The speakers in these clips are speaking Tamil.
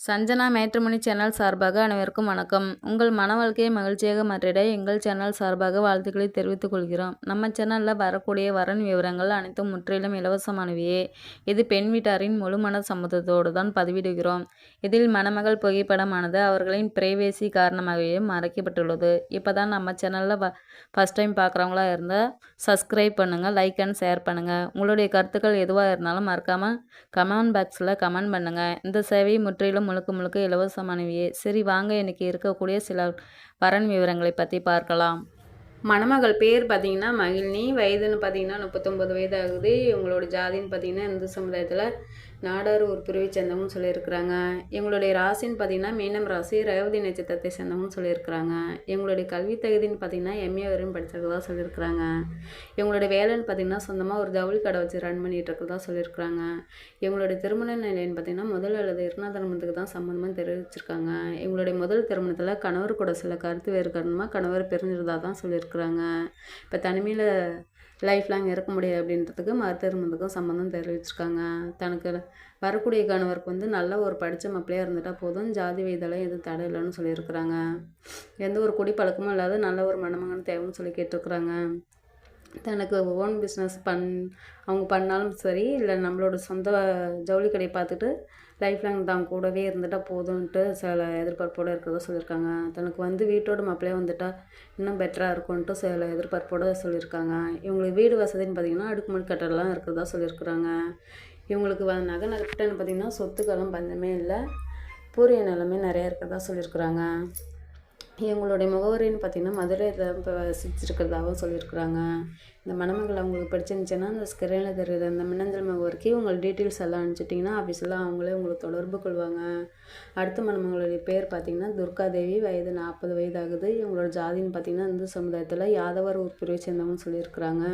சஞ்சனா மேட்ரிமோனி சேனல் சார்பாக அனைவருக்கும் வணக்கம். உங்கள் மன வாழ்க்கையை மகிழ்ச்சியாக மாற்றிட எங்கள் சேனல் சார்பாக வாழ்த்துக்களை தெரிவித்துக் கொள்கிறோம். நம்ம சேனலில் வரக்கூடிய வரன் விவரங்கள் அனைத்தும் முற்றிலும் இலவசமானவையே. இது பெண் வீட்டாரின் முழுமன சம்மதத்தோடு தான் பதிவிடுகிறோம். இதில் மணமகள் புகைப்படமானது அவர்களின் பிரைவேசி காரணமாகவே மறைக்கப்பட்டுள்ளது. இப்போ தான் நம்ம சேனலில் ஃபஸ்ட் டைம் பார்க்குறவங்களா இருந்தால் சப்ஸ்கிரைப் பண்ணுங்கள், லைக் அண்ட் ஷேர் பண்ணுங்கள். உங்களுடைய கருத்துக்கள் எதுவாக இருந்தாலும் மறக்காமல் கமெண்ட் பாக்ஸில் கமெண்ட் பண்ணுங்கள். இந்த சேவை முற்றிலும் முழுக்க இலவசமானவையே. சரி வாங்க, இன்றைக்கி இருக்கக்கூடிய சில வரன் விவரங்களை பற்றி பார்க்கலாம். மணமகள் பேர் பார்த்திங்கன்னா மகிழினி, வயதுன்னு பார்த்திங்கன்னா 39 வயது ஆகுது. இவங்களோட ஜாதின்னு பார்த்திங்கன்னா இந்து சமுதாயத்தில் நாடார் ஒரு பிரிவை சேர்ந்தவங்கன்னு சொல்லியிருக்கிறாங்க. எங்களுடைய ராசின்னு பார்த்திங்கன்னா மீனம் ராசி, ரேவதி நட்சத்திரத்தை சேர்ந்தவங்கன்னு சொல்லியிருக்கிறாங்க. எங்களுடைய கல்வி தகுதின்னு பார்த்திங்கன்னா எம்ஏ வரையும் படிச்சிருக்கதா சொல்லியிருக்கிறாங்க. எங்களுடைய வேலைன்னு பார்த்திங்கன்னா சொந்தமாக ஒரு ஜவுளி கடை வச்சு ரன் பண்ணிகிட்டு இருக்கிறதா சொல்லியிருக்கிறாங்க. எங்களுடைய திருமண நிலைன்னு பார்த்திங்கன்னா முதல் அல்லது இரண்டாம் திருமணத்துக்கு தான் சம்மந்தமாக தெரிவிச்சிருக்காங்க. எங்களுடைய முதல் திருமணத்தில் கணவர் கூட சில கருத்து வேறு காரணமாக கணவர் பிரிஞ்சிருந்தா தான் சொல்லியிருக்கிறாங்க. இப்போ தனிமையில் லைஃப் லாங் இருக்க முடியாது அப்படின்றதுக்கு மறுதிருமணத்துக்கும் சம்மந்தம் தெரிவிச்சிருக்காங்க. தனக்கு வரக்கூடிய கணவருக்கு நல்ல ஒரு படித்த மாப்பிள்ளையாக இருந்துட்டால் போதும், ஜாதி வயதெல்லாம் எதுவும் தடை இல்லைன்னு சொல்லியிருக்கிறாங்க. எந்த ஒரு குடி பழக்கமும் இல்லாத நல்ல ஒரு மணமகன் தேவைன்னு சொல்லி கேட்டிருக்கிறாங்க. தனக்கு ஓன் பிஸ்னஸ் அவங்க பண்ணாலும் சரி, இல்லை நம்மளோட சொந்த ஜவுளி கடையை பார்த்துட்டு லைஃப் லாங் தான் கூடவே இருந்துட்டால் போதும்ன்ட்டு சில எதிர்பார்ப்போடு இருக்கிறதா சொல்லியிருக்காங்க. தனக்கு வீட்டோட மாப்பிள்ளையே வந்துட்டால் இன்னும் பெட்டராக இருக்கும்ன்ட்டு சில எதிர்பார்ப்போடு சொல்லியிருக்காங்க. இவங்களுக்கு வீடு வசதின்னு பார்த்திங்கன்னா அடுக்குமாடி கட்டடலாம் இருக்கிறதா சொல்லியிருக்கிறாங்க. இவங்களுக்கு நகை நட்டுன்னு பார்த்திங்கன்னா சொத்துக்களும் பஞ்சமே இல்லை, பூரிய நிலமே நிறையா இருக்கிறதா சொல்லியிருக்கிறாங்க. இவங்களுடைய முகவரின்னு பார்த்திங்கன்னா மதுரையில் இப்போ வசிச்சிருக்கிறதாகவும் சொல்லியிருக்கிறாங்க. இந்த மணமகள் அவங்களுக்கு பிடிச்சிருந்துச்சுன்னா இந்த ஸ்கிரீனில் தெரியுது அந்த மின்னஞ்சல் முகவரிக்கு உங்கள் டீட்டெயில்ஸ் எல்லாம் அனுப்பிச்சிட்டிங்கன்னா ஆஃபீஸில் அவங்களே உங்களுக்கு தொடர்பு கொள்வாங்க. அடுத்த மணமகளுடைய பேர் பார்த்திங்கன்னா துர்காதேவி, வயது 40 வயது ஆகுது. இவங்களோட ஜாதின்னு பார்த்திங்கன்னா இந்து சமுதாயத்தில் யாதவர் ஒரு பிரிவை சேர்ந்தவங்கன்னு சொல்லியிருக்கிறாங்க.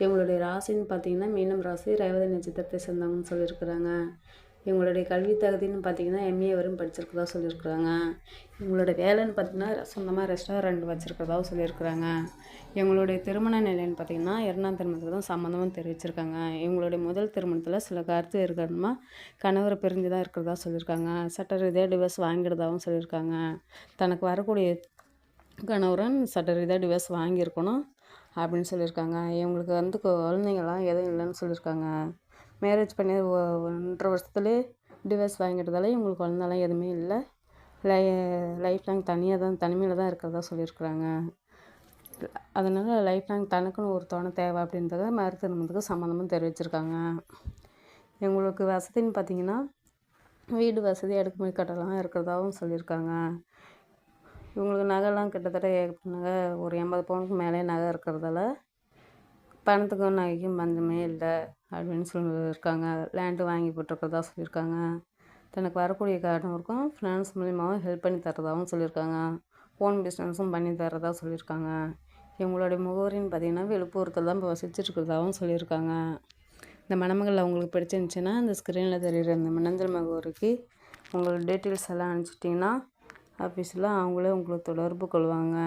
இவங்களுடைய ராசின்னு பார்த்திங்கன்னா மீனம் ராசி, ரேவதி நட்சத்திரத்தை சேர்ந்தவங்கன்னு சொல்லியிருக்கிறாங்க. இவங்களுடைய கல்வி தகுதின்னு பார்த்திங்கன்னா எம்ஏ வரையும் படிச்சிருக்கிறதா சொல்லியிருக்கிறாங்க. இவங்களோட வேலைன்னு பார்த்திங்கன்னா சொந்தமாக ரெஸ்டாரண்ட் வச்சுருக்கிறதாவும் சொல்லியிருக்கிறாங்க. இவங்களுடைய திருமண நிலைன்னு பார்த்திங்கன்னா இரண்டாம் திருமணத்துக்கு தான் சம்மந்தமும் தெரிவிச்சிருக்காங்க. இவங்களுடைய முதல் திருமணத்தில் சில கருத்து இருக்கிறதுமா கணவரை பிரிஞ்சு தான் இருக்கிறதா சொல்லியிருக்காங்க. சட்ட ரீதியாக டிவோர்ஸ் வாங்கிடுறதாகவும் சொல்லியிருக்காங்க. தனக்கு வரக்கூடிய கணவரன் சட்ட ரீதியாக டிவோர்ஸ் வாங்கியிருக்கணும் அப்படின்னு சொல்லியிருக்காங்க. இவங்களுக்கு குழந்தைங்களாம் எதுவும் இல்லைன்னு சொல்லியிருக்காங்க. மேரேஜ் பண்ணி 1.5 வருஷத்துலேயே டிவோர்ஸ் வாங்கிட்டதால இவங்களுக்கு குழந்தெல்லாம் எதுவுமே இல்லை, லைஃப் லாங் தனிமையில் தான் இருக்கிறதா சொல்லியிருக்கிறாங்க. அதனால் லைஃப் லாங் தனக்குன்னு ஒரு துணை தேவை அப்படின்றத மறுதிருமணத்துக்கு சம்மந்தமும் தெரிவிச்சிருக்காங்க. இவங்களுக்கு வசதின்னு பார்த்திங்கன்னா வீடு வசதி, அடுக்குமாடி கட்டடலாம் இருக்கிறதாகவும் சொல்லியிருக்காங்க. இவங்களுக்கு நகைலாம் கிட்டத்தட்ட நகை ஒரு 80 பவுனுக்கு மேலே நகை இருக்கிறதால பணத்துக்கும் நகைக்கும் பஞ்சமே இல்லை அப்படின்னு சொல்லியிருக்காங்க. லேண்டு வாங்கி போட்டிருக்கிறதா சொல்லியிருக்காங்க. தனக்கு வரக்கூடிய கணவருக்கும் ஃபினான்ஸ் மூலியமாகவும் ஹெல்ப் பண்ணி தரதாகவும் சொல்லியிருக்காங்க. ஓன் பிஸ்னஸும் பண்ணி தரதா சொல்லியிருக்காங்க. இவங்களுடைய முகவரின்னு பார்த்திங்கன்னா விழுப்புரத்தில் தான் இப்போ வசிச்சிருக்கிறதாகவும் சொல்லியிருக்காங்க. இந்த மணமகள் அவங்களுக்கு பிடிச்சிருந்துச்சின்னா இந்த ஸ்க்ரீனில் தெரிகிற இந்த மின்னஞ்சல் முகவரிக்கு உங்களோட டீட்டெயில்ஸ் எல்லாம் அனுப்பிச்சிட்டிங்கன்னா ஆஃபீஸில் அவங்களே உங்களுக்கு தொடர்பு கொள்வாங்க.